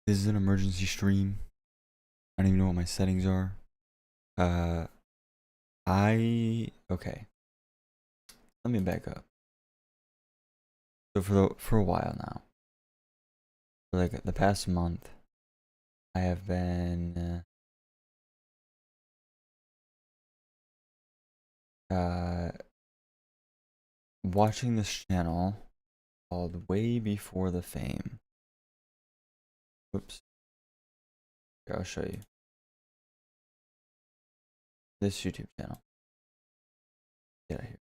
This is an emergency stream. I don't even know what my settings are. Uh, okay. Let me back up. So for a while now, for like the past month, I have been watching this channel called Way Before the Fame. Whoops. Here, I'll show you. This YouTube channel. Get out of here.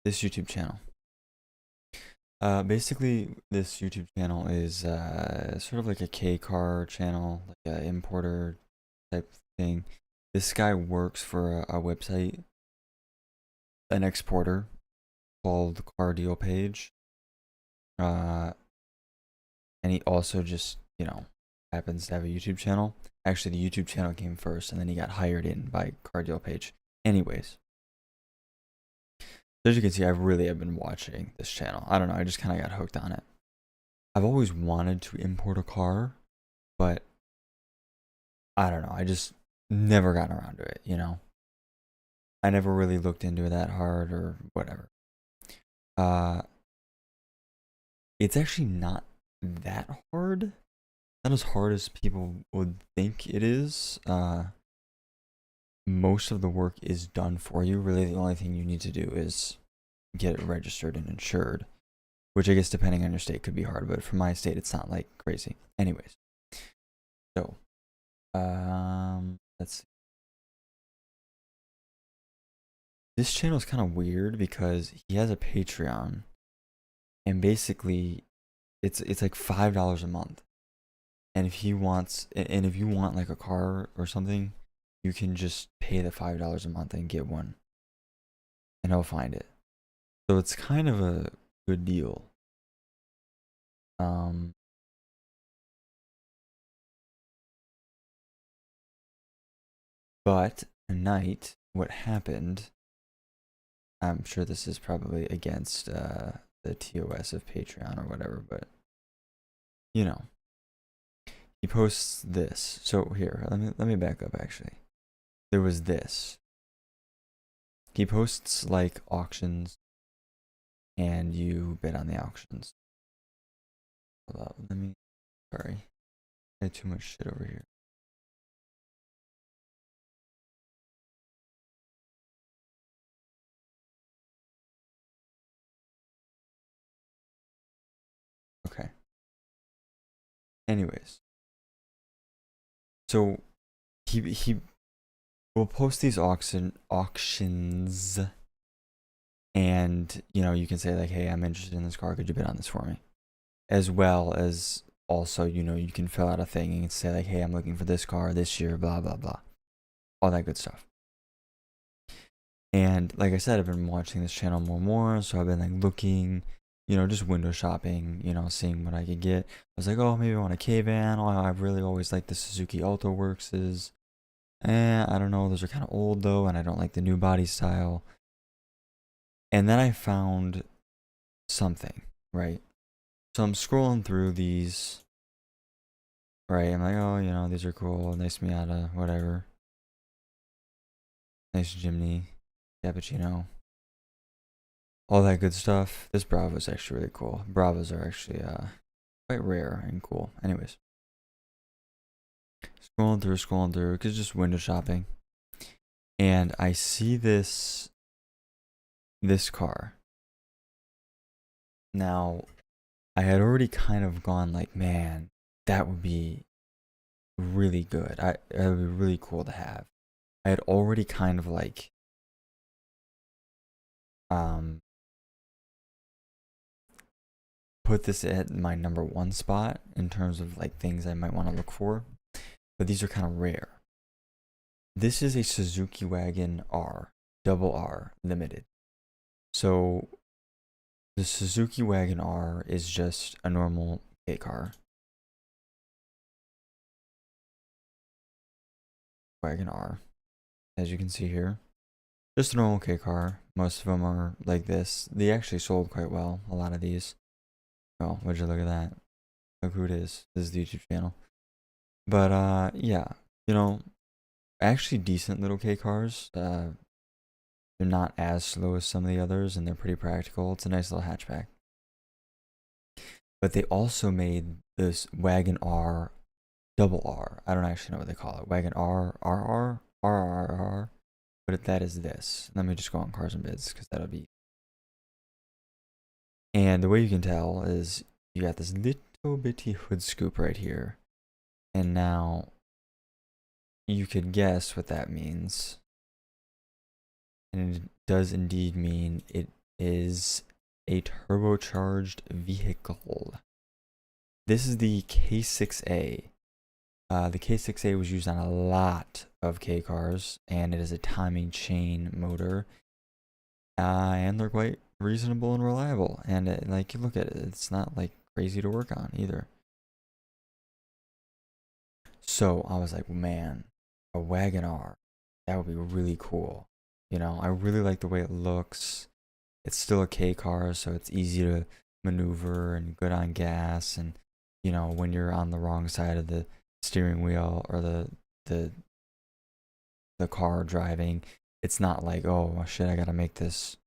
This YouTube channel. Basically, this YouTube channel is sort of like a K-car channel, like an importer type thing. This guy works for a website, an exporter called Car Deal Page. And he also just, happens to have a YouTube channel. Actually, the YouTube channel came first, and then he got hired in by Car Deal Page. Anyways, as you can see, I really have been watching this channel. I don't know, I just kind of got hooked on it. I've always wanted to import a car, but I don't know, I just never got around to it, I never really looked into it that hard or whatever. It's actually not that hard. Not as hard as people would think it is. Most of the work is done for you. Really, the only thing you need to do is get it registered and insured, which I guess depending on your state could be hard, but for my state, it's not like crazy. Anyways, so, let's see. This channel is kind of weird because he has a Patreon, and basically, it's like $5 a month. And if he wants, and if you want like a car or something, you can just pay the $5 a month and get one, and he'll find it. So it's kind of a good deal. But tonight, what happened? I'm sure this is probably against the TOS of Patreon or whatever, but he posts this. So here, let me back up. Actually, there was this. He posts like auctions, and you bid on the auctions. Hold up, sorry, I had too much shit over here. Okay. Anyways, so he will post these auctions, and you can say like, hey, I'm interested in this car, could you bid on this for me? As well as also, you can fill out a thing and say like, hey, I'm looking for this car this year, blah blah blah, all that good stuff. And like I said, I've been watching this channel more and more, so I've been like looking, just window shopping, seeing what I could get. I was like, oh, maybe I want a K-van. Oh, I've really always liked the Suzuki Alto Workses. I don't know, those are kind of old though, and I don't like the new body style. And then I found something, right? So I'm scrolling through these, right? I'm like, oh, these are cool. Nice Miata, whatever. Nice Jimny, cappuccino. All that good stuff. This Bravo is actually really cool. Bravos are actually quite rare and cool. Anyways, scrolling through, cause just window shopping, and I see this car. Now, I had already kind of gone like, man, that would be really good. It would be really cool to have. I had already kind of like put this at my number one spot in terms of like things I might want to look for, but these are kind of rare. This is a Suzuki Wagon R, double R limited. So the Suzuki Wagon R is just a normal K car. Wagon R, as you can see here. Just a normal K car. Most of them are like this. They actually sold quite well, a lot of these. Oh, would you look at that? Look who it is. This is the YouTube channel. But yeah, you know, actually decent little K cars. They're not as slow as some of the others, and they're pretty practical. It's a nice little hatchback. But they also made this Wagon R, double R. I don't actually know what they call it. Wagon R, RR, RRR. But that is this. Let me just go on Cars and Bids because that'll be. And the way you can tell is you got this little bitty hood scoop right here. And now you could guess what that means. And it does indeed mean it is a turbocharged vehicle. This is the K6A. The K6A was used on a lot of K cars, and it is a timing chain motor. And they're quite reasonable and reliable. And like, you look at it, it's not like crazy to work on either. So I was like, man, a Wagon R, that would be really cool. You know, I really like the way it looks. It's still a K car, so it's easy to maneuver and good on gas. And, you know, when you're on the wrong side of the steering wheel or the car driving, it's not like, oh shit, I gotta make this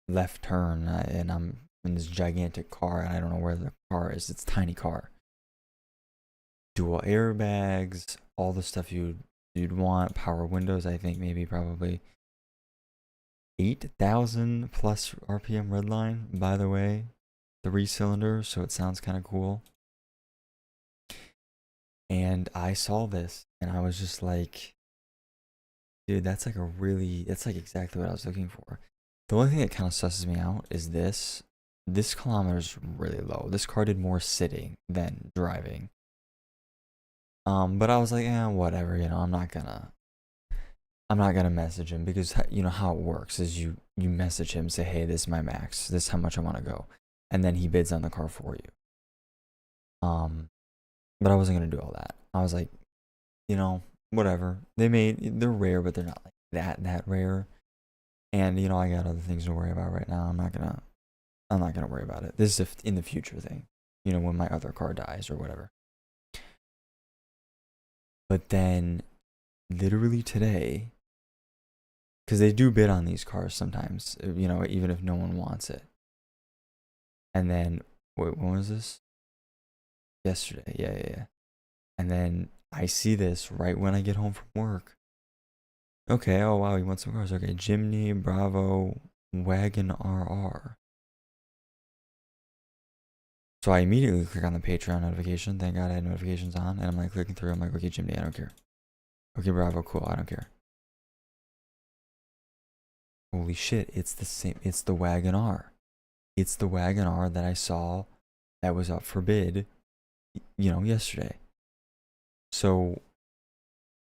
left turn and I'm in this gigantic car and I don't know where the car is. It's a tiny car. Dual airbags, all the stuff you'd want, power windows. I think maybe probably 8,000 plus RPM redline, by the way. 3-cylinder, so it sounds kind of cool. And I saw this and I was just like, dude, that's like exactly what I was looking for. The only thing that kind of susses me out is this kilometer's really low. This car did more sitting than driving. But I was like, whatever, you know, I'm not gonna message him because, you know, how it works is you message him, say, hey, this is my max, this is how much I want to go, and then he bids on the car for you. But I wasn't gonna do all that. I was like, you know, whatever. They're rare, but they're not like that rare. And you know, I got other things to worry about right now. I'm not gonna worry about it. This is in the future thing. You know, when my other car dies or whatever. But then, literally today, because they do bid on these cars sometimes, you know, even if no one wants it. And then, wait, when was this? Yesterday, yeah. And then I see this right when I get home from work. Okay, oh wow, you want some cars? Okay, Jimny, Bravo, Wagon RR. So I immediately click on the Patreon notification. Thank God I had notifications on. And I'm like clicking through. I'm like, okay, Jimny, I don't care. Okay, Bravo, cool, I don't care. Holy shit, it's the same. It's the Wagon R. It's the Wagon R that I saw that was up for bid, you know, yesterday. So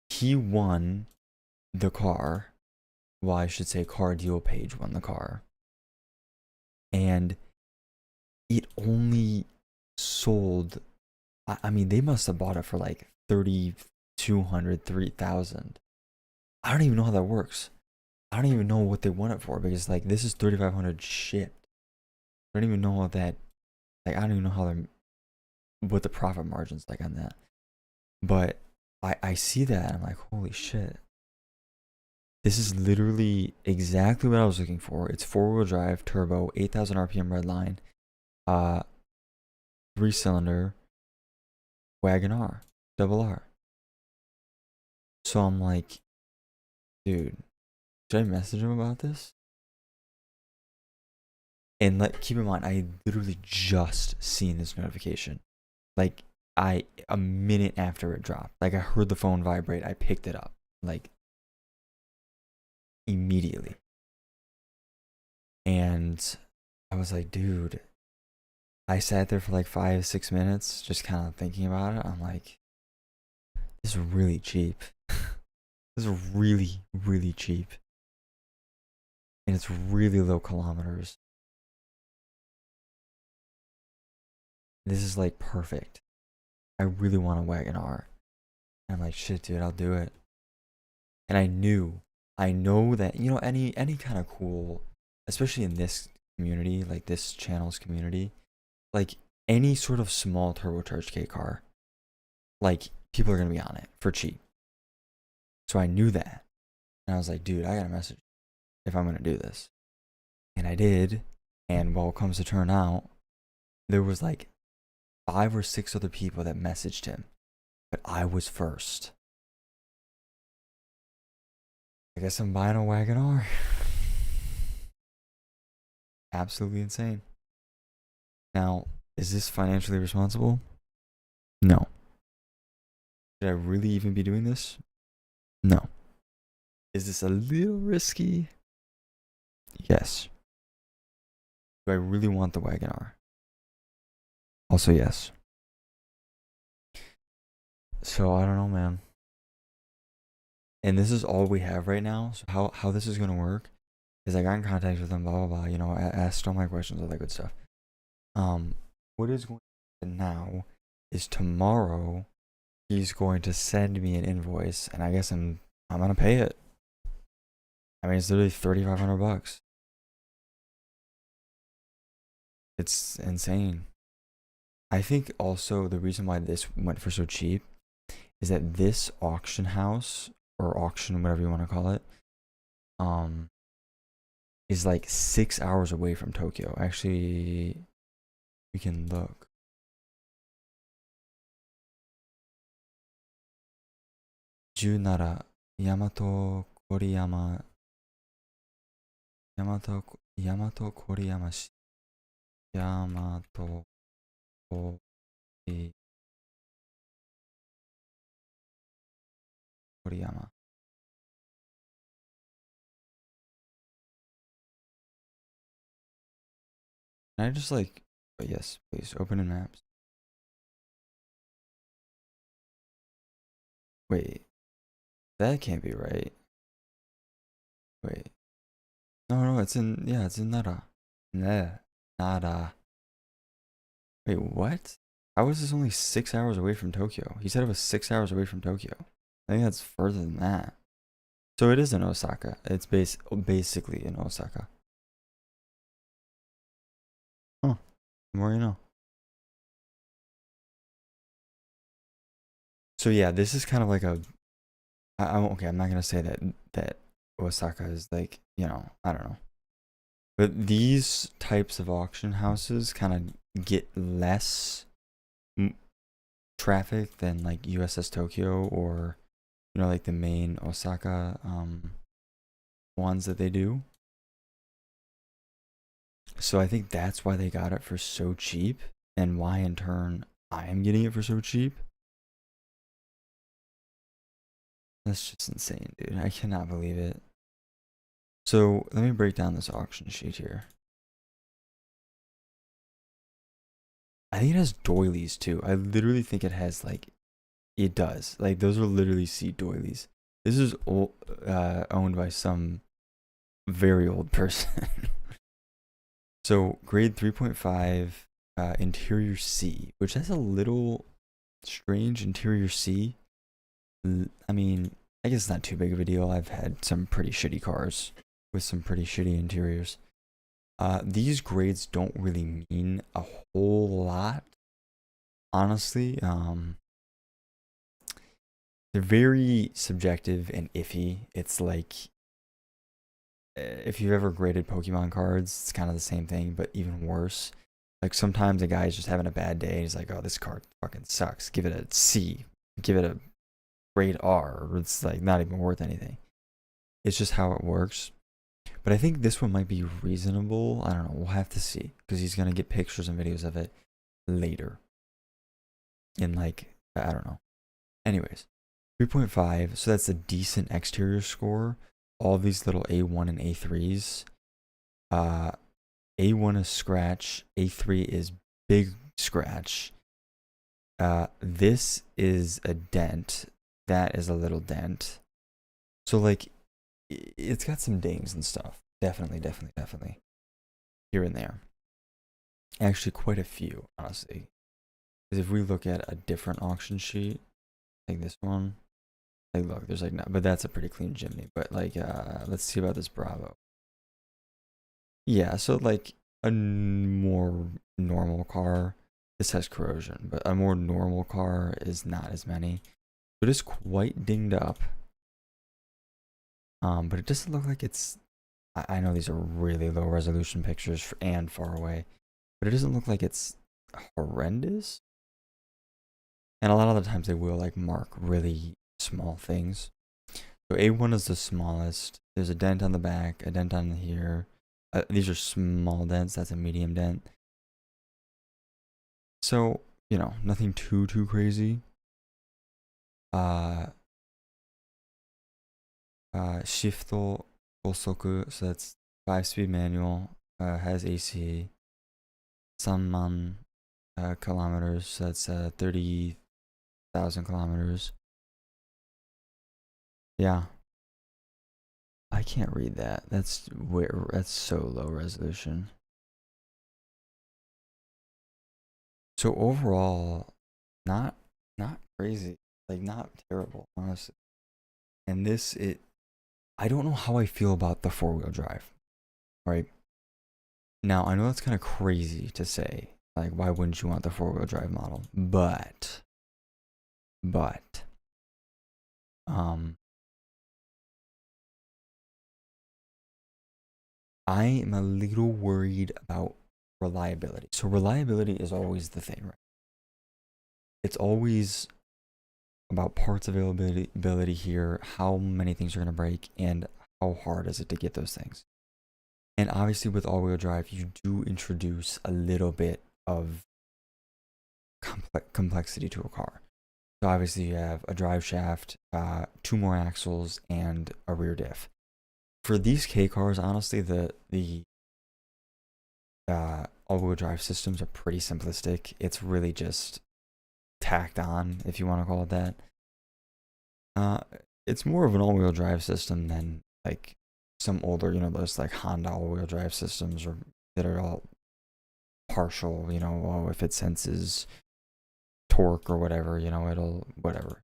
he won the car. Well, I should say Car Deal Page won the car. And it only sold, I mean, they must have bought it for like 3,200, 3,000. I don't even know how that works. I don't even know what they want it for because like this is 3,500 shipped. I don't even know what that, like I don't even know how they're, what the profit margin's like on that. But I see that and I'm like, holy shit. This is literally exactly what I was looking for. It's 4-wheel drive, turbo, 8,000 RPM redline, 3-cylinder, Wagon R, double R. So I'm like, dude, should I message him about this? And keep in mind, I literally just seen this notification. Like a minute after it dropped. Like I heard the phone vibrate, I picked it up. Like immediately. And I was like, dude, I sat there for like 5-6 minutes just kind of thinking about it. I'm like, this is really cheap. This is really, really cheap. And it's really low kilometers. This is like perfect. I really want a Wagon R. And I'm like, shit, dude, I'll do it. And I know that, you know, any kind of cool, especially in this community, like this channel's community, like any sort of small turbocharged K car, like people are gonna be on it for cheap. So I knew that, and I was like, dude, I gotta message if I'm gonna do this, and I did. And while it comes to turn out, there was like 5 or 6 other people that messaged him, but I was first. I guess I'm buying a wagon R. Absolutely insane. Now, is this financially responsible? No. Should I really even be doing this? No. Is this a little risky? Yes. Do I really want the wagon R? Also, yes. So I don't know, man. And this is all we have right now. So how this is gonna work is I got in contact with them, blah blah blah. You know, I asked all my questions, all that good stuff. What is going to happen now is tomorrow he's going to send me an invoice, and I guess I'm gonna pay it. I mean, it's literally $3,500. It's insane. I think also the reason why this went for so cheap is that this auction house or auction, whatever you want to call it, is like 6 hours away from Tokyo. Actually, we can look. Junara, Yamato Koriyama, Yamato Koriyama, Yamato Koriyama. Can I just like, oh, yes, please open in maps. Wait, that can't be right. Wait, no, it's in, yeah, it's in Nara. Nah, Nara. Wait, what? How is this only 6 hours away from Tokyo? He said it was 6 hours away from Tokyo. I think that's further than that. So it is in Osaka. It's basically in Osaka. Huh. The more you know. So yeah, this is kind of like a. Okay, I'm not gonna say that Osaka is like, you know, I don't know. But these types of auction houses kind of get less traffic than like USS Tokyo or, you know, like the main Osaka ones that they do. So I think that's why they got it for so cheap, and why in turn I am getting it for so cheap. That's just insane, dude. I cannot believe it. So let me break down this auction sheet here. I think it has doilies too. I literally think it has like, it does. Like those are literally seat doilies. This is owned by some very old person. So grade 3.5 interior C, which has a little strange interior C. I mean, I guess it's not too big of a deal. I've had some pretty shitty cars with some pretty shitty interiors. These grades don't really mean a whole lot, honestly. They're very subjective and iffy. It's like, if you've ever graded Pokemon cards, it's kind of the same thing, but even worse. Like sometimes a guy's just having a bad day and he's like, oh, this card fucking sucks. Give it a C. Give it a grade R. Or it's like not even worth anything. It's just how it works. But I think this one might be reasonable. I don't know. We'll have to see, because he's going to get pictures and videos of it later. In like, I don't know. Anyways, 3.5. So that's a decent exterior score. All these little A1 and A3s. A1 is scratch. A3 is big scratch. This is a dent. That is a little dent. So like, it's got some dings and stuff. Definitely. Here and there. Actually, quite a few, honestly. Because if we look at a different auction sheet, like this one, like look, there's like no, but that's a pretty clean chimney. But like, let's see about this Bravo. Yeah, so like a more normal car. this has corrosion, but a more normal car is not as many. It is quite dinged up. But it doesn't look like it's, I know these are really low resolution pictures and far away, but it doesn't look like it's horrendous. And a lot of the times they will like mark really small things. So A1 is the smallest. There's a dent on the back, a dent on here. These are small dents. That's a medium dent. So, you know, nothing too crazy. Shifto gosoku, so that's 5-speed manual. Has AC. 3,000 kilometers, so that's 30,000 kilometers. Yeah. I can't read that. That's so low resolution. So overall, not crazy. Like not terrible, honestly. And I don't know how I feel about the 4-wheel drive. Right? Now, I know that's kind of crazy to say. Like, why wouldn't you want the 4-wheel drive model? But I am a little worried about reliability. So reliability is always the thing, right? It's always about parts availability here, how many things are going to break, and how hard is it to get those things. And obviously with all-wheel drive, you do introduce a little bit of complexity to a car. So obviously you have a drive shaft, 2 more axles, and a rear diff. For these K cars, honestly, the all-wheel drive systems are pretty simplistic. It's really just tacked on, if you want to call it that. It's more of an all-wheel drive system than like some older, you know, those like Honda all-wheel drive systems or that are all partial, you know, oh, if it senses torque or whatever, you know, it'll whatever.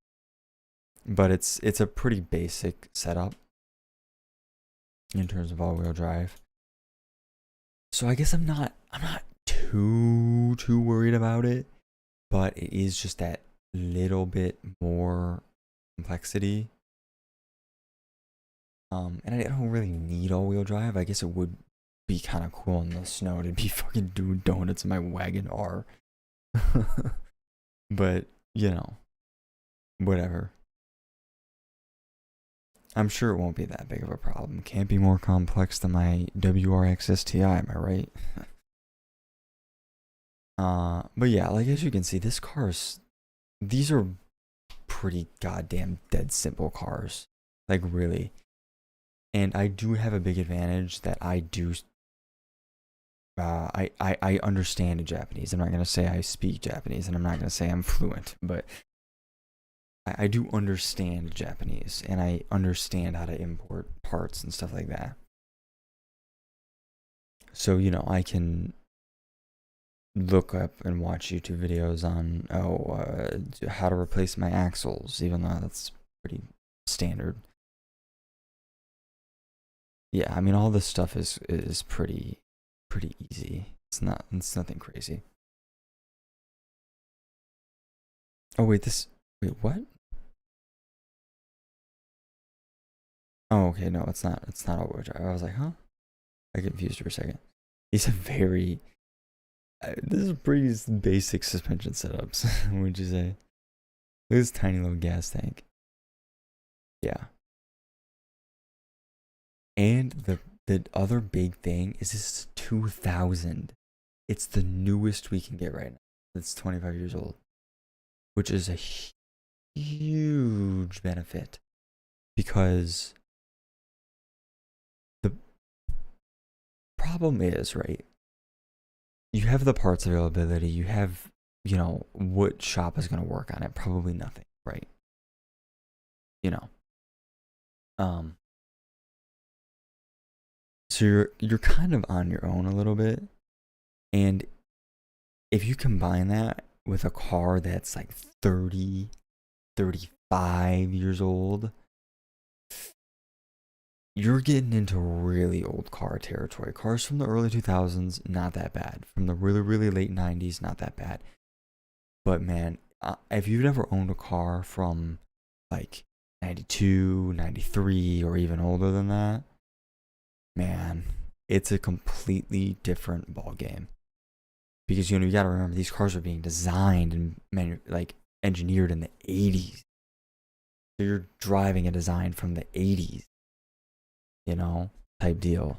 But it's a pretty basic setup in terms of all-wheel drive. So I guess I'm not too worried about it, but it is just that little bit more complexity. And I don't really need all-wheel drive. I guess it would be kind of cool in the snow to be fucking doing donuts in my wagon R. But, you know, whatever. I'm sure it won't be that big of a problem. Can't be more complex than my WRX STI, am I right? But yeah, like as you can see, these are pretty goddamn dead simple cars. Like really. And I do have a big advantage that I do I understand Japanese. I'm not gonna say I speak Japanese, and I'm not gonna say I'm fluent, but I do understand Japanese, and I understand how to import parts and stuff like that. So, you know, I can look up and watch YouTube videos on how to replace my axles, even though that's pretty standard. Yeah, I mean all this stuff is pretty easy. It's nothing crazy. Oh wait, what? Oh okay, no, it's not all-wheel drive. I was like, huh? I get confused for a second. These are very this is pretty basic suspension setups, would you say? Look at this tiny little gas tank. Yeah. And the other big thing is this is 2000. It's the newest we can get right now. It's 25 years old, which is a huge benefit because the problem is, right? You have the parts availability, you have, you know, what shop is going to work on it? Probably nothing, right? You know. So you're kind of on your own a little bit. And if you combine that with a car that's like 30, 35 years old, you're getting into really old car territory. Cars from the early 2000s, not that bad. From the really late 90s, not that bad. But man, if you've never owned a car from like 92, 93, or even older than that, man, it's a completely different ball game. Because you got to remember these cars are being designed and like engineered in the 80s. So you're driving a design from the 80s, type deal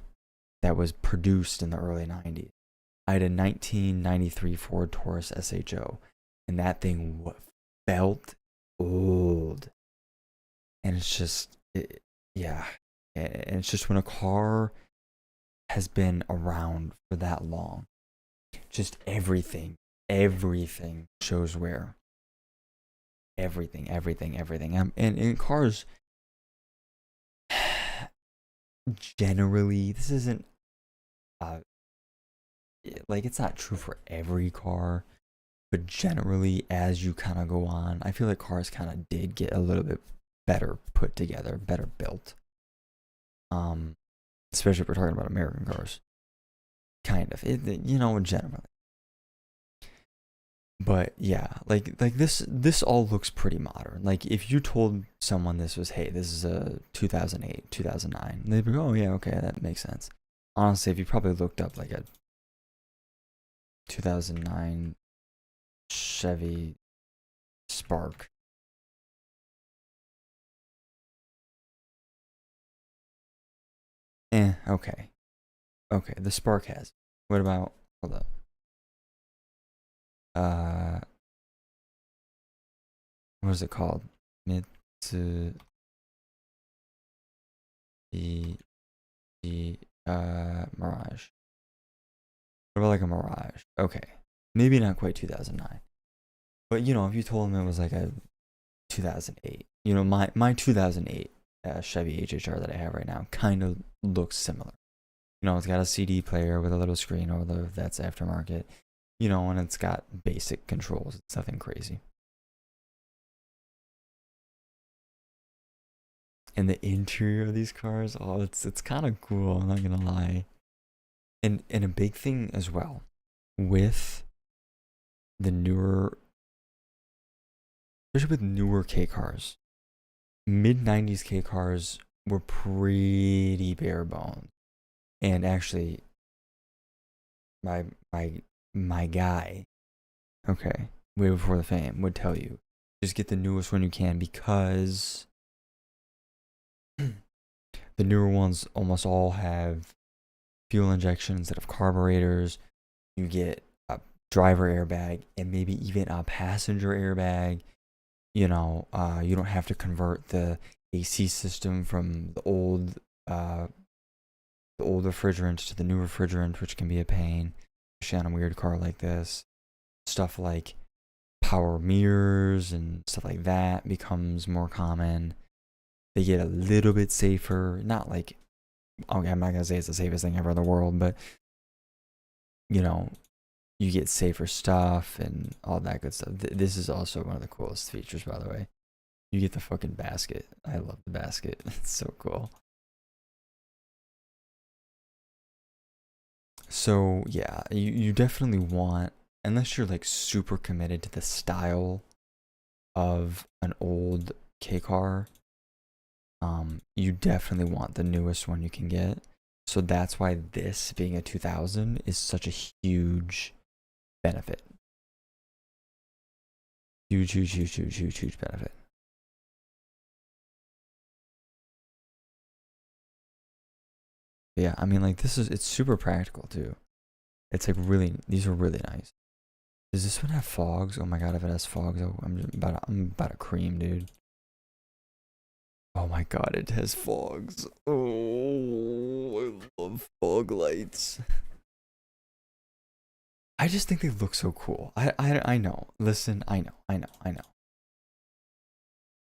that was produced in the early 90s. I had a 1993 Ford Taurus SHO, and that thing felt old. And it's just, yeah. And it's just when a car has been around for that long, just everything shows wear. Everything. And in cars, generally, this isn't, like, it's not true for every car, but generally, as you kind of go on, I feel like cars kind of did get a little bit better put together, better built. Especially if we're talking about American cars. Kind of, generally. But yeah, like this all looks pretty modern. Like if you told someone this was, hey, this is a 2008, 2009, they'd be, oh yeah, okay, that makes sense. Honestly, if you probably looked up like a 2009 Chevy Spark, okay, the Spark has. What about, hold up, uh, what is it called? Mitsubishi Mirage. What about like a Mirage? Okay, maybe not quite 2009, but if you told them it was like a 2008, my 2008 Chevy HHR that I have right now kind of looks similar. It's got a CD player with a little screen, although that's aftermarket. And it's got basic controls. It's nothing crazy. And the interior of these cars, oh, it's kind of cool. I'm not gonna lie. And a big thing as well with the newer, especially with newer K cars, mid 90s K cars were pretty bare bones. And actually, my my guy, okay, way before the fame, would tell you, just get the newest one you can, because the newer ones almost all have fuel injection instead of carburetors. You get a driver airbag and maybe even a passenger airbag. You don't have to convert the AC system from the old refrigerant to the new refrigerant, which can be a pain, especially on a weird car like this. Stuff like power mirrors and stuff like that becomes more common. They get a little bit safer. Not like, okay, I'm not gonna say it's the safest thing ever in the world, but you get safer stuff and all that good stuff. This is also one of the coolest features, by the way. You get the fucking basket. I love the basket. It's so cool. So yeah, you definitely want, unless you're like super committed to the style of an old K car, you definitely want the newest one you can get. So that's why this being a 2000 is such a huge benefit. Huge benefit. Yeah, I mean, like, it's super practical too. It's like these are really nice. Does this one have fogs? Oh my god, if it has fogs, I'm about to cream, dude. Oh my god, it has fogs. Oh, I love fog lights. I just think they look so cool. I know. Listen, I know.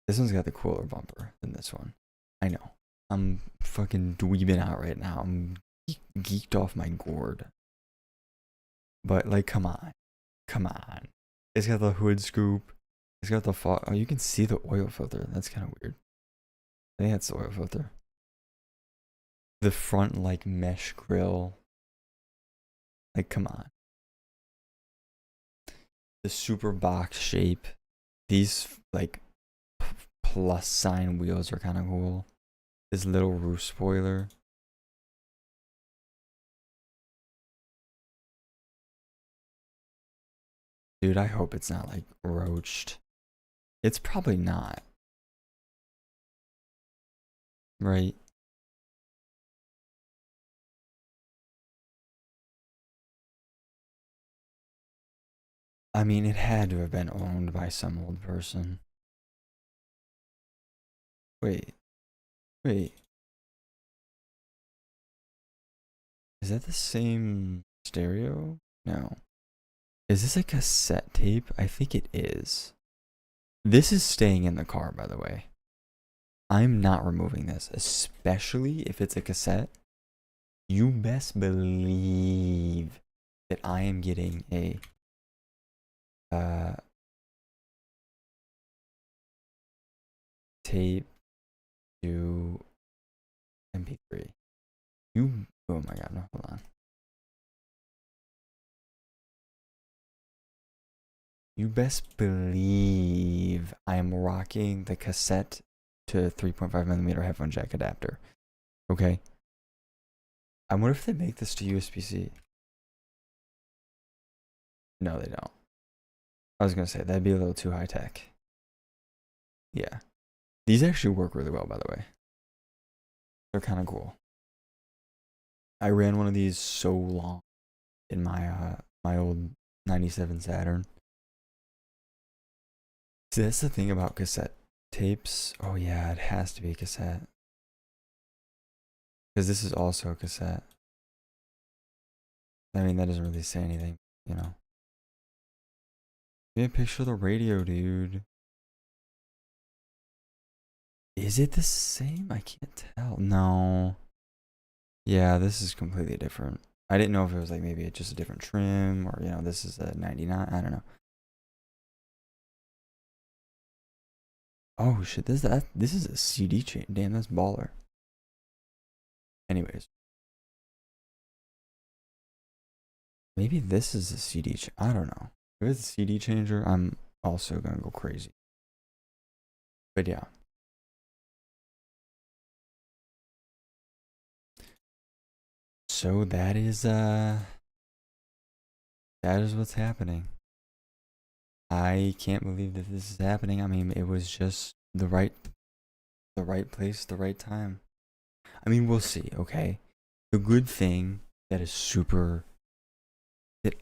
This one's got the cooler bumper than this one. I know. I'm fucking dweebing out right now. I'm geeked off my gourd. But like, come on. Come on. It's got the hood scoop. It's got the fog. Oh, you can see the oil filter. That's kind of weird. I think that's the oil filter. The front, like, mesh grill. Like, come on. the super box shape. These like plus sign wheels are kind of cool. This little roof spoiler. Dude, I hope it's not like roached. It's probably not. Right? I mean, it had to have been owned by some old person. Wait, wait. Is that the same stereo? No. Is this a cassette tape? I think it is. This is staying in the car, by the way. I'm not removing this, especially if it's a cassette. You best believe that I am getting a tape to MP3. Oh my god, no, hold on. You best believe I am rocking the cassette to 3.5mm headphone jack adapter. Okay? I wonder if they make this to USB-C. No, they don't. I was gonna say, that'd be a little too high tech. Yeah. These actually work really well, by the way. They're kind of cool. I ran one of these so long in my my old 97 Saturn. See, that's the thing about cassette tapes. Oh yeah, it has to be a cassette. Because this is also a cassette. I mean, that doesn't really say anything, you know. Give me a picture of the radio, dude. Is it the same? I can't tell. No. Yeah, this is completely different. I didn't know if it was like maybe just a different trim or, you know, this is a 99. I don't know. Oh shit, this is a CD chain. Damn, that's baller. Anyways. Maybe this is a CD I don't know. If it's a CD changer, I'm also gonna go crazy. But yeah. So that is what's happening. I can't believe that this is happening. I mean, it was just the right place, the right time. I mean, we'll see, okay? The good thing that is super that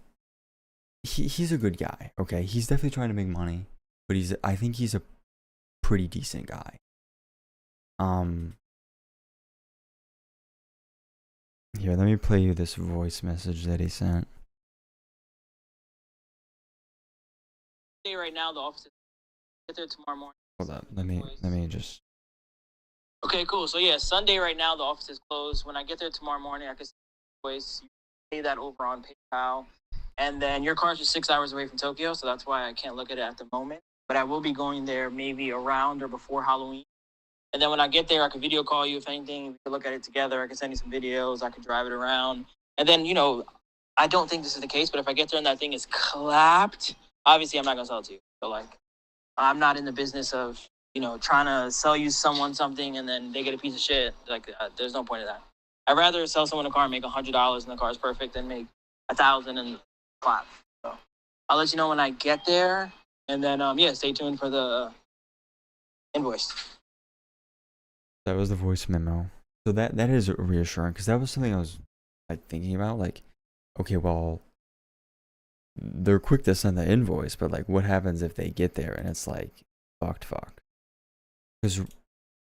he's a good guy, okay? He's definitely trying to make money, but I think he's a pretty decent guy. Here, let me play you this voice message that he sent. Right now, the office is get there tomorrow morning. Hold up, let me just. Okay, cool. So yeah, Sunday right now the office is closed. When I get there tomorrow morning, I can see voice. You pay that over on PayPal, and then your car's just 6 hours away from Tokyo, so that's why I can't look at it at the moment. But I will be going there maybe around or before Halloween. And then when I get there, I can video call you if anything. We can look at it together. I can send you some videos. I can drive it around. And then, you know, I don't think this is the case, but if I get there and that thing is clapped, obviously I'm not going to sell it to you. So, like, I'm not in the business of, you know, trying to sell you someone something and then they get a piece of shit. Like, there's no point in that. I'd rather sell someone a car and make $100 and the car is perfect than make 1,000 and clap. So I'll let you know when I get there. And then, yeah, stay tuned for the invoice. That was the voice memo. So that is reassuring because that was something I was like thinking about. Like, okay, well, they're quick to send the invoice, but like, what happens if they get there and it's like fuck? Because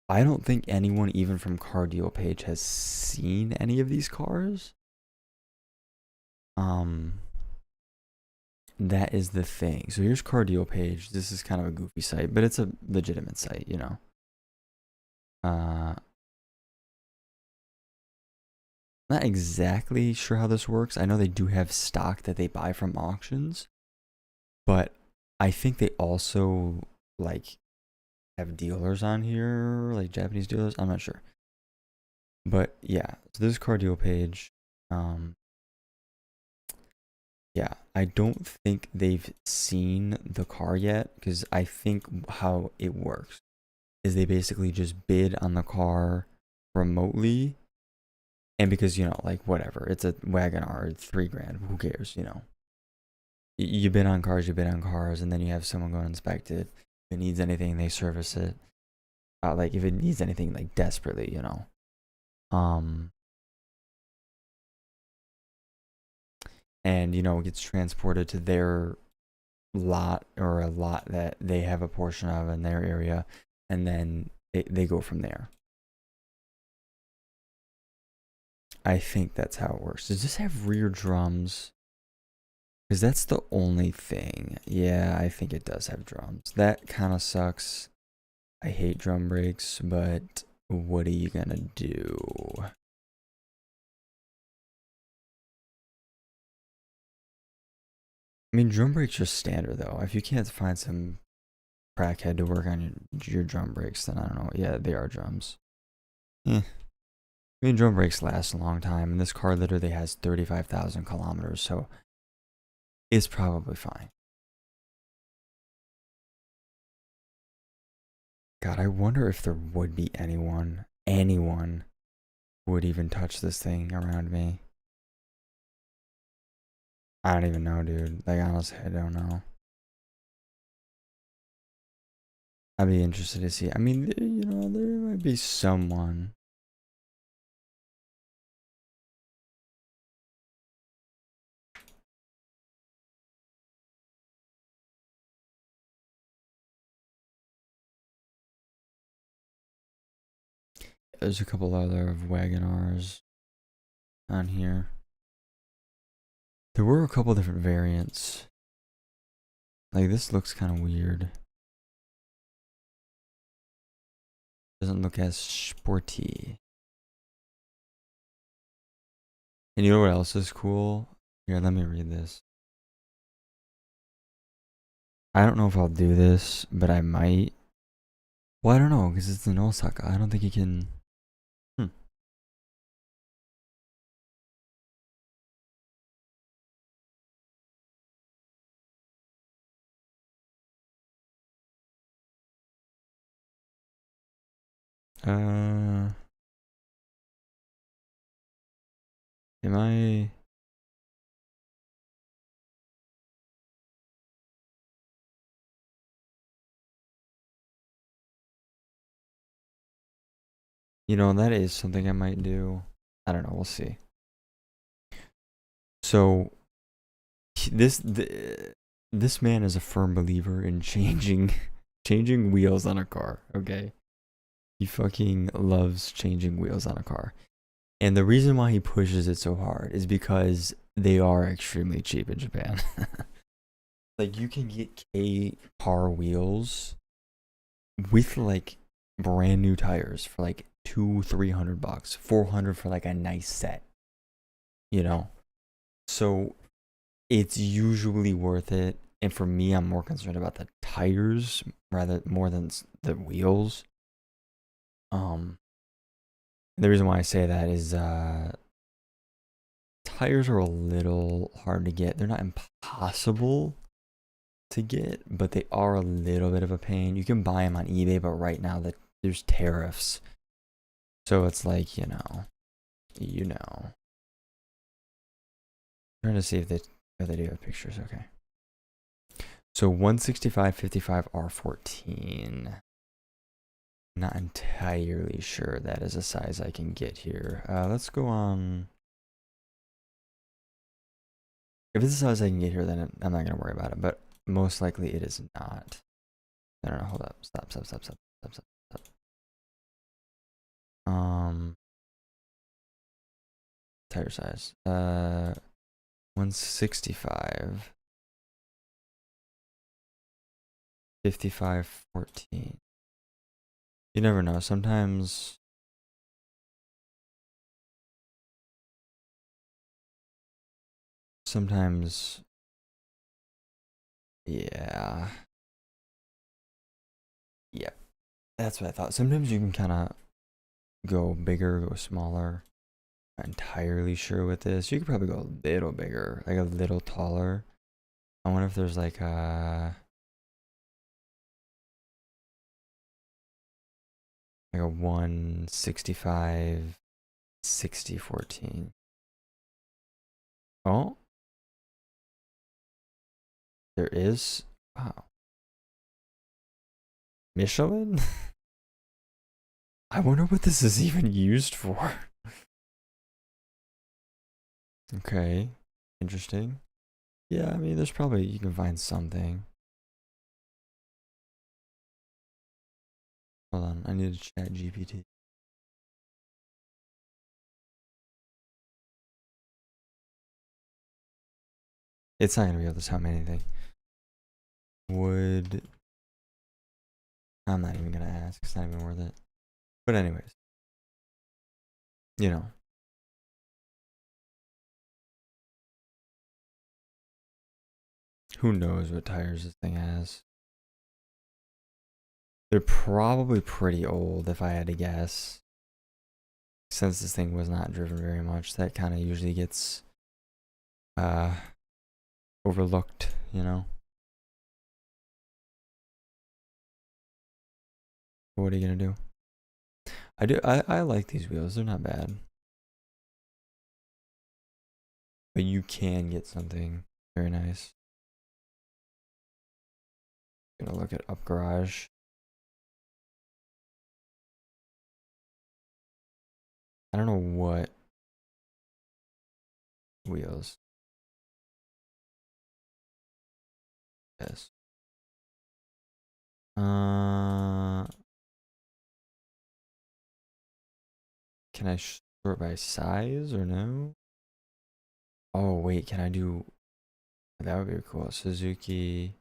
I don't think anyone, even from Car Deal Page, has seen any of these cars. That is the thing. So here's Car Deal Page. This is kind of a goofy site, but it's a legitimate site, you know. Not exactly sure how this works. I know they do have stock that they buy from auctions, but I think they also like have dealers on here, like Japanese dealers. I'm not sure, but yeah. So this is Car Deal Page. Yeah, I don't think they've seen the car yet because I think how it works is they basically just bid on the car remotely. And because, like whatever, it's a wagon R, 3 grand, who cares, You bid on cars, and then you have someone go inspect it. If it needs anything, they service it. Like if it needs anything like desperately, Um, and it gets transported to their lot or a lot that they have a portion of in their area, and then they go from there. I think that's how it works. Does this have rear drums? Because that's the only thing. Yeah, I think it does have drums. That kind of sucks. I hate drum brakes, but what are you gonna do? I mean, drum brakes are standard though. If you can't find some crackhead to work on your drum brakes, then I don't know. Yeah, they are drums. Yeah. I mean, drum brakes last a long time, and this car literally has 35,000 kilometers, so it's probably fine. God, I wonder if there would be anyone who would even touch this thing around me. I don't even know, dude. Like, honestly, I don't know. I'd be interested to see. I mean, there might be someone. There's a couple other wagon R's on here. There were a couple different variants. Like, this looks kind of weird. Doesn't look as sporty. And you know what else is cool? Here, let me read this. I don't know if I'll do this, but I might. Well, I don't know, because it's an Osaka. I don't think you can. Hmm. Uh, am I? That is something I might do. I don't know. We'll see. So this man is a firm believer in changing wheels on a car. Okay, he fucking loves changing wheels on a car, and the reason why he pushes it so hard is because they are extremely cheap in Japan. Like you can get K car wheels with like brand new tires for like 200-300 bucks, 400 for like a nice set. You know, so it's usually worth it. And for me, I'm more concerned about the tires rather more than the wheels. Um, the reason why I say that is tires are a little hard to get. They're not impossible to get, but they are a little bit of a pain. You can buy them on eBay, but right now there's tariffs, so it's like trying to see if they do have pictures. Okay. So 165/55 R14. Not entirely sure that is a size I can get here. Let's go on. If it's a size I can get here, then I'm not gonna worry about it. But most likely it is not. No, hold up. Stop. Tire size. 165. 55/14. You never know. Sometimes, yeah. Yep. That's what I thought. Sometimes you can kind of go bigger, go smaller. Not entirely sure with this. You could probably go a little bigger, like a little taller. I wonder if there's like a 165 60 14. Oh, there is. Wow. Michelin? I wonder what this is even used for. Okay. Interesting. Yeah, I mean, there's probably, you can find something. Hold on, I need to chat GPT. It's not gonna be able to tell me anything. Would. I'm not even gonna ask. It's not even worth it. But anyways, you know. Who knows what tires this thing has? They're probably pretty old if I had to guess. Since this thing was not driven very much, that kind of usually gets overlooked, you know. What are you gonna do? I like these wheels, they're not bad. But you can get something very nice. Gonna look at Up Garage. I don't know what wheels. Yes. Can I sort by size or no? Oh wait, can I do? That would be cool. Suzuki.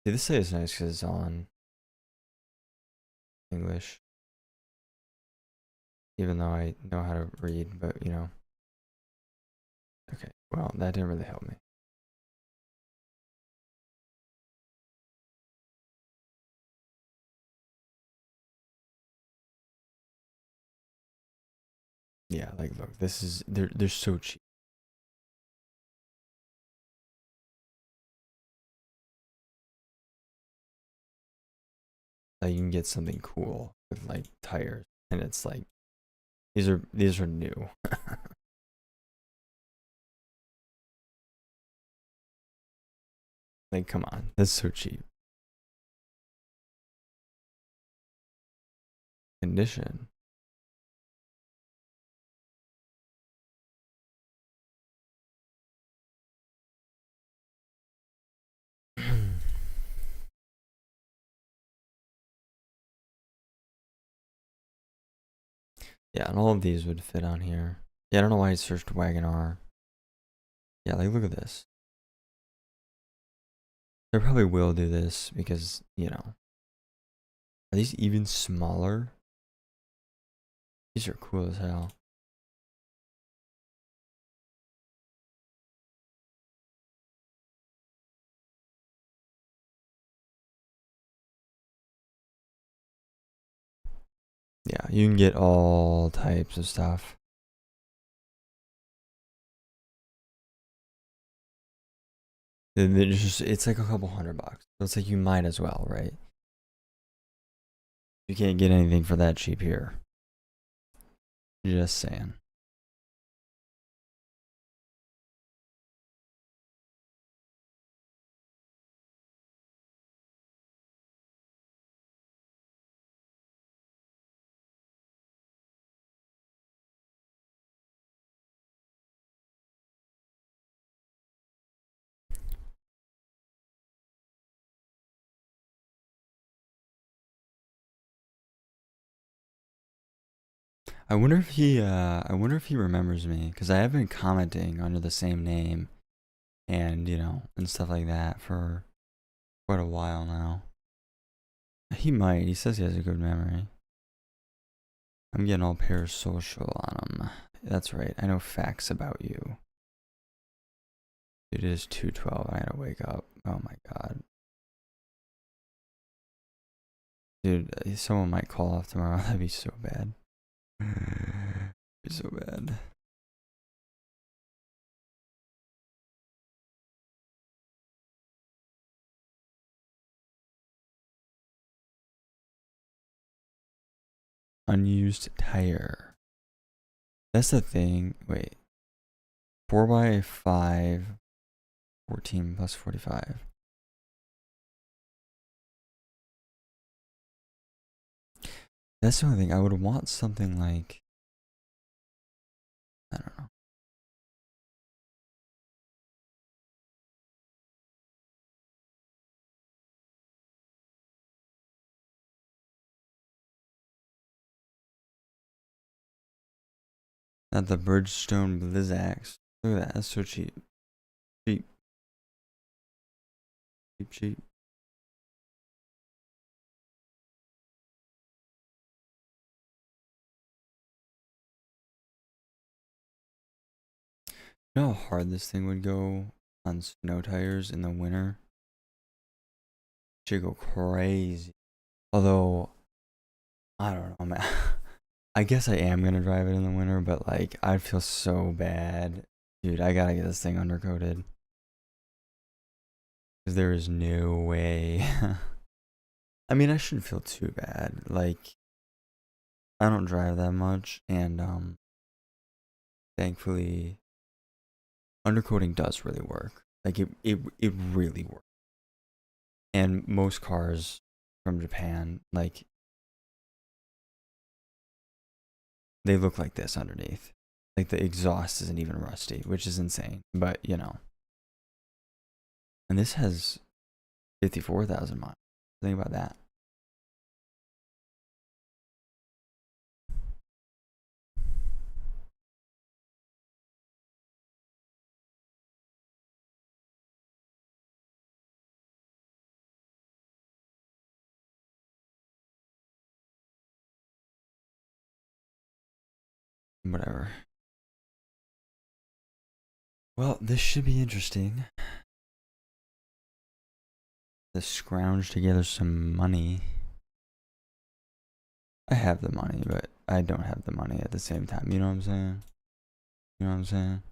See, this site is nice because it's on English. Even though I know how to read, but you know. Okay, well, that didn't really help me. Yeah, like look, this is they're so cheap. Like you can get something cool with like tires, and it's like these are new. Like come on, that's so cheap. Condition. Yeah, and all of these would fit on here. Yeah, I don't know why I searched Wagon R. Yeah, like look at this. They probably will do this because, you know. Are these even smaller? These are cool as hell. Yeah, you can get all types of stuff. It's like a couple $100. So it's like you might as well, right? You can't get anything for that cheap here. Just saying. I wonder if he remembers me because I have been commenting under the same name and, you know, and stuff like that for quite a while now. He might. He says he has a good memory. I'm getting all parasocial on him. That's right. I know facts about you. It is 2:12. I gotta wake up. Oh my god. Dude, someone might call off tomorrow. That'd be so bad. Be so bad. Unused tire. That's the thing. Wait. 4x5. 14 plus 45. That's the only thing. I would want something like, I don't know. Not the Bridgestone Blizzax. Look at that. That's so cheap. Cheap. Cheap, cheap. You know how hard this thing would go on snow tires in the winter? Should go crazy. Although, I don't know, man. I guess I am gonna drive it in the winter, but like, I'd feel so bad. Dude, I gotta get this thing undercoated. Because there is no way. I mean, I shouldn't feel too bad. Like, I don't drive that much, and thankfully, undercoating does really work. Like, it really works. And most cars from Japan, like, they look like this underneath. Like, the exhaust isn't even rusty, which is insane. But, you know. And this has 54,000 miles. Think about that. Whatever. Well, this should be interesting. Let's scrounge together some money. I have the money, but I don't have the money at the same time. You know what I'm saying? You know what I'm saying?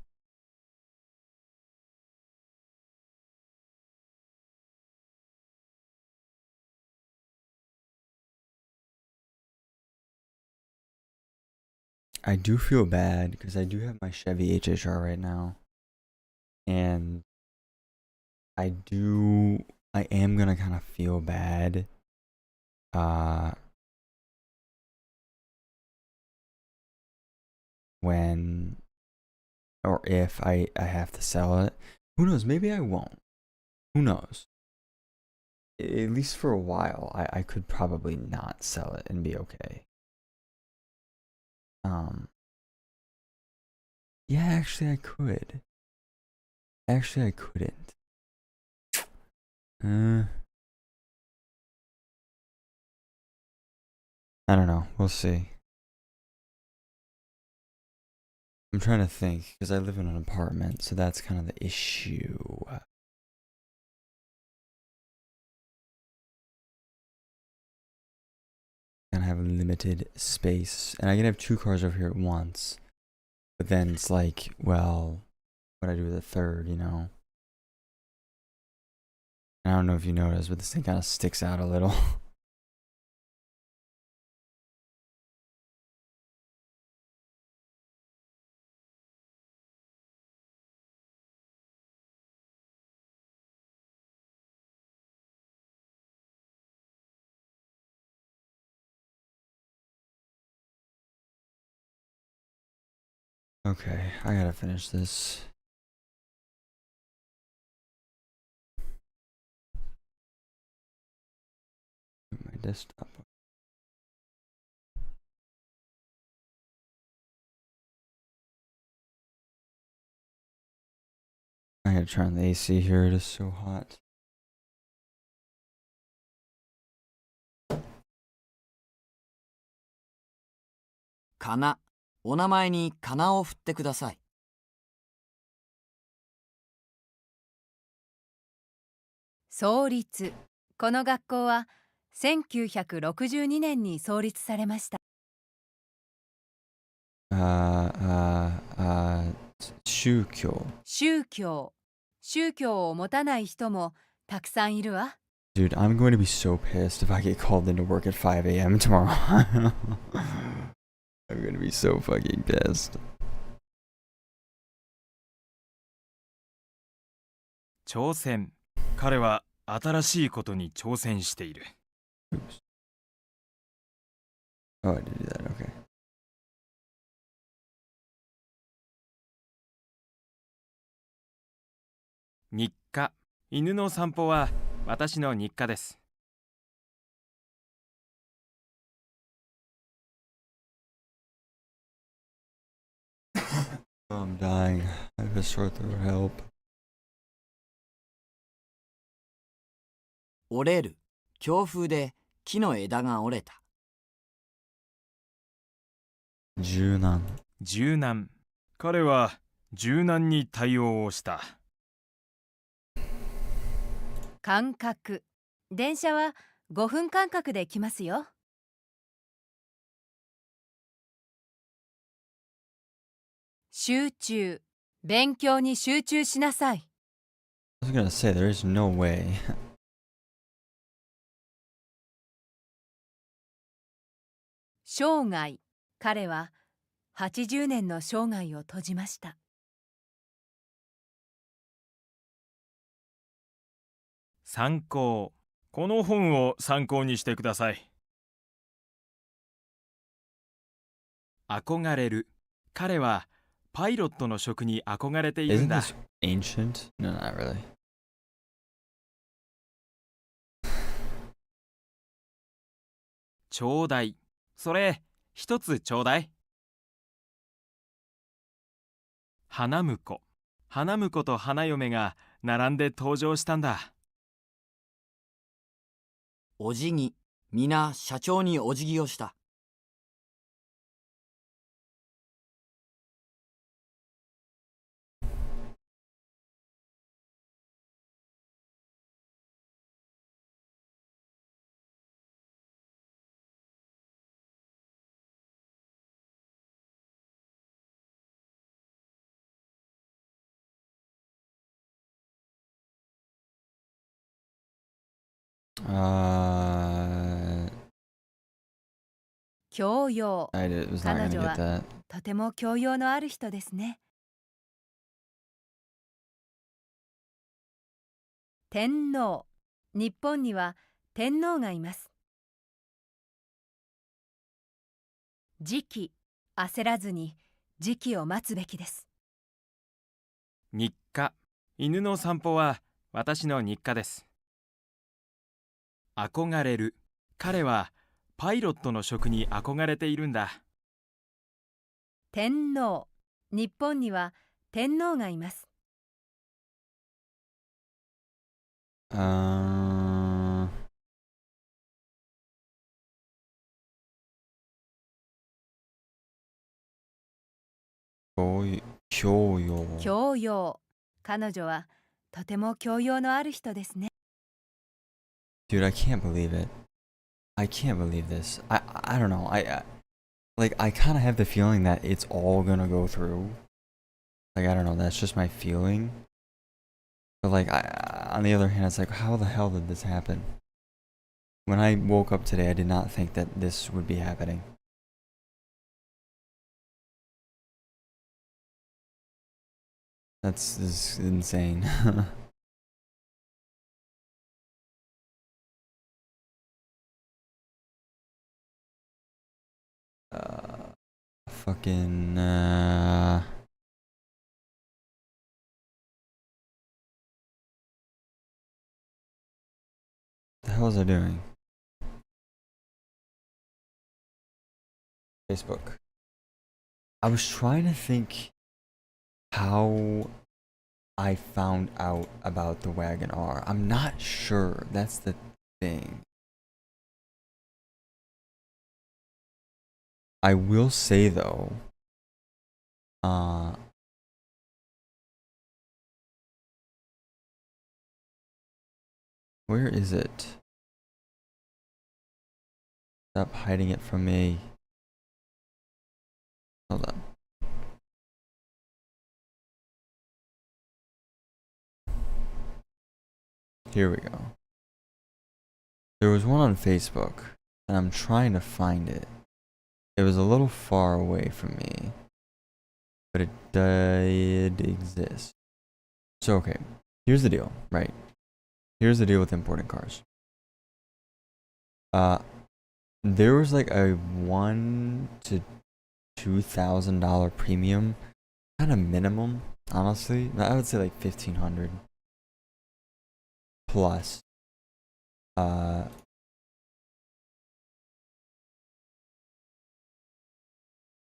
I do feel bad because I do have my Chevy HHR right now. And I am gonna kind of feel bad. When or if I have to sell it. Who knows? Maybe I won't. Who knows? At least for a while, I could probably not sell it and be okay. Yeah, actually I could. Actually I couldn't. I don't know. We'll see. I'm trying to think because I live in an apartment, so that's kind of the issue. Kind of have limited space, and I can have two cars over here at once. But then it's like, well, what do I do with the third? You know. I don't know if you noticed, but this thing kind of sticks out a little. Okay, I gotta finish this. My desktop. I gotta turn the AC here. It is so hot. かな、お名前にかなを振ってください。創立。この学校は1962年に創立されました。宗教。宗教。宗教を持たない人もたくさんいるわ。Dude, I'm going to be so pissed if I get called into work at 5 a.m. tomorrow. I'm going to be so fucking pissed. 挑戦。彼は新しいことに挑戦している。Oops. Oh, I did do that. Okay. 日課。犬の散歩は私の日課です。Oh, I'm dying. I have a sore throat. Help. 折れる。強風で木の枝が折れた。柔軟。柔軟。彼は柔軟に対応をした。間隔。電車は5分間隔で来ますよ。集中。勉強に集中しなさい。I was gonna say, there is no way. 生涯。彼は80年の生涯を閉じました。参考。この本を参考にしてください。憧れる。彼はパイロットの職に憧れているん Isn't だ。 this ancient? No, not really. ちょうだい。それ、一つちょうだい。花婿。花婿と花嫁が並んで登場したんだ。お辞儀。皆社長にお辞儀をした。教養。 I was not gonna get that. とても教養のある人ですね。天皇。日本には天皇がいます。時期。焦らずに時期を待つべきです。日課。犬の散歩は私の日課です。憧れる。彼はパイロットの職に憧れているんだ。天皇。日本には天皇がいます。教養。教養。彼女はとても教養のある人ですね。Dude, I can't believe it. I can't believe this. I don't know. Like I kind of have the feeling that it's all gonna go through. Like I don't know. That's just my feeling. But like on the other hand, it's like, how the hell did this happen? When I woke up today, I did not think that this would be happening. This is insane. Fucking the hell was I doing? Facebook. I was trying to think how I found out about the Wagon R. I'm not sure. That's the thing. I will say though, where is it? Stop hiding it from me. Hold on. Here we go. There was one on Facebook, and I'm trying to find it. It was a little far away from me, but it did exist. So, okay, here's the deal, right? Here's the deal with importing cars. There was like a $1,000 to $2,000 premium, kind of minimum, honestly. I would say like 1,500 plus.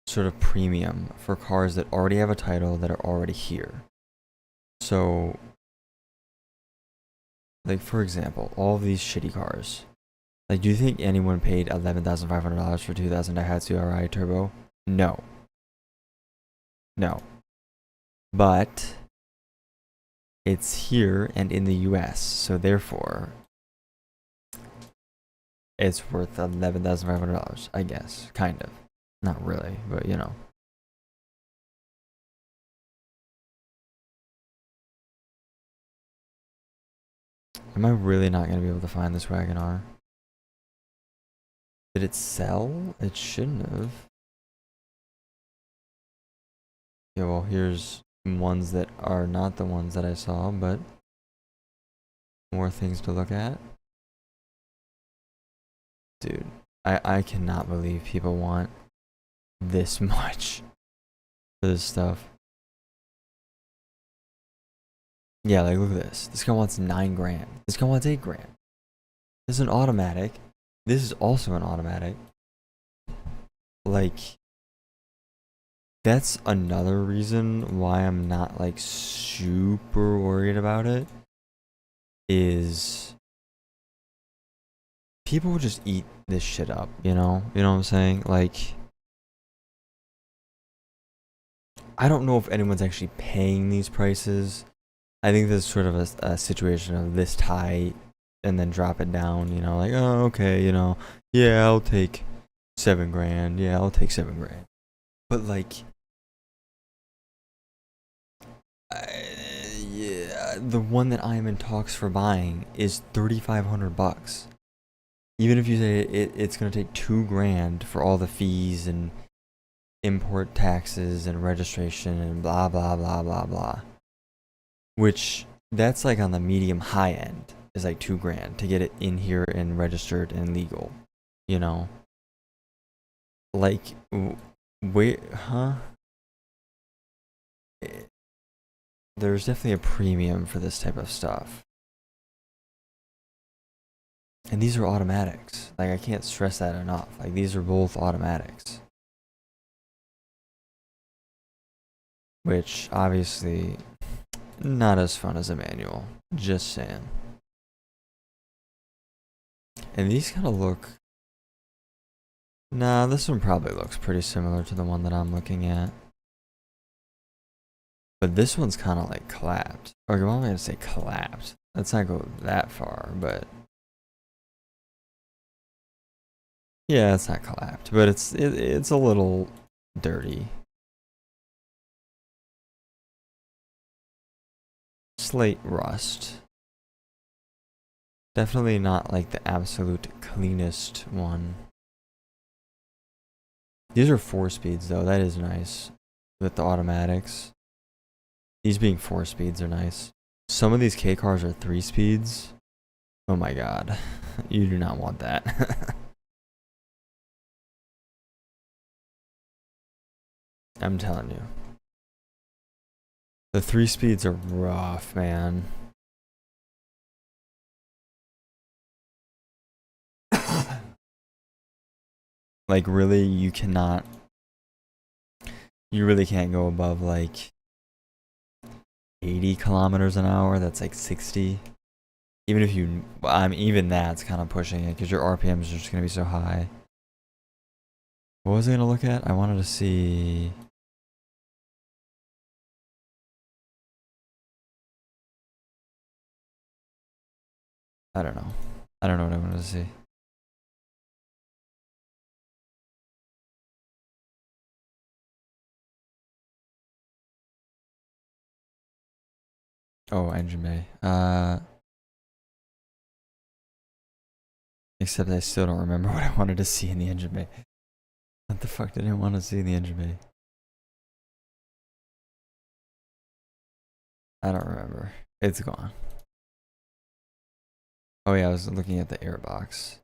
Sort of premium for cars that already have a title that are already here. So, like for example, all of these shitty cars. Like, do you think anyone paid $11,500 for 2000 Daihatsu RI Turbo? No. No. But it's here and in the US, so therefore it's worth $11,500, I guess. Kind of. Not really, but you know. Am I really not going to be able to find this Wagon R? Did it sell? It shouldn't have. Yeah, well, here's ones that are not the ones that I saw, but more things to look at. Dude, I cannot believe people want this much for this stuff. Yeah, like look at this. This guy wants 9 grand. This guy wants 8 grand. This is an automatic. This is also an automatic. Like, that's another reason why I'm not like super worried about it. Is people will just eat this shit up, you know? You know what I'm saying? Like, I don't know if anyone's actually paying these prices. I think this is sort of a situation of this high and then drop it down, you know, like, oh, okay, you know, yeah, I'll take 7 grand. Yeah, I'll take 7 grand. But like, yeah, the one that I'm in talks for buying is $3,500. Even if you say it's gonna take 2 grand for all the fees and import taxes and registration and blah blah blah blah blah, which that's like on the medium high end is like 2 grand to get it in here and registered and legal, you know. Like, wait, huh? There's definitely a premium for this type of stuff. And these are automatics. Like, I can't stress that enough. Like, these are both automatics. Which, obviously, not as fun as a manual. Just saying. And these kind of look... Nah, this one probably looks pretty similar to the one that I'm looking at. But this one's kind of like clapped. Or what am I going to say clapped? Let's not go that far, but... Yeah, it's not clapped, but it's a little dirty. Slate rust. Definitely not like the absolute cleanest one. These are 4 speeds though, that is nice. With the automatics. These being 4 speeds are nice. Some of these K cars are 3 speeds. Oh my god. You do not want that. I'm telling you. The 3 speeds are rough, man. Like, really, you really can't go above like 80 kilometers an hour. That's like 60. Even if you, even that's kind of pushing it because your RPMs are just going to be so high. What was I going to look at? I wanted to see. I don't know. I don't know what I wanted to see. Oh, engine bay. Except I still don't remember what I wanted to see in the engine bay. What the fuck did I want to see in the engine bay? I don't remember. It's gone. Oh yeah, I was looking at the airbox.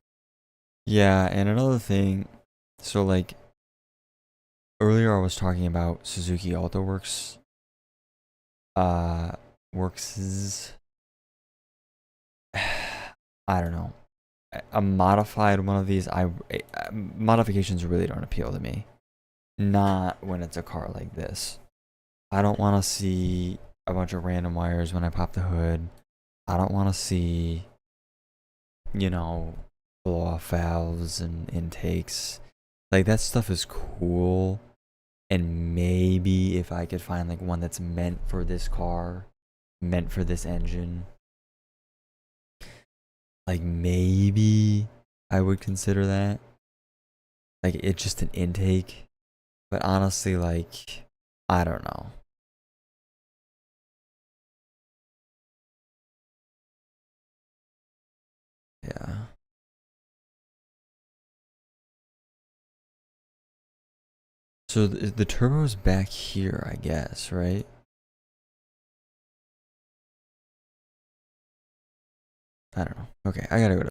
Yeah, and another thing, so like earlier I was talking about Suzuki AutoWorks works. I don't know. A modified one of these, modifications really don't appeal to me. Not when it's a car like this. I don't want to see a bunch of random wires when I pop the hood. I don't want to see, you know, blow off valves and intakes. Like, that stuff is cool. And maybe if I could find like one that's meant for this car, meant for this engine, like maybe I would consider that. Like, it's just an intake. But honestly, like, I don't know. Yeah. So the turbo's back here, I guess, right? I don't know. Okay, I gotta go to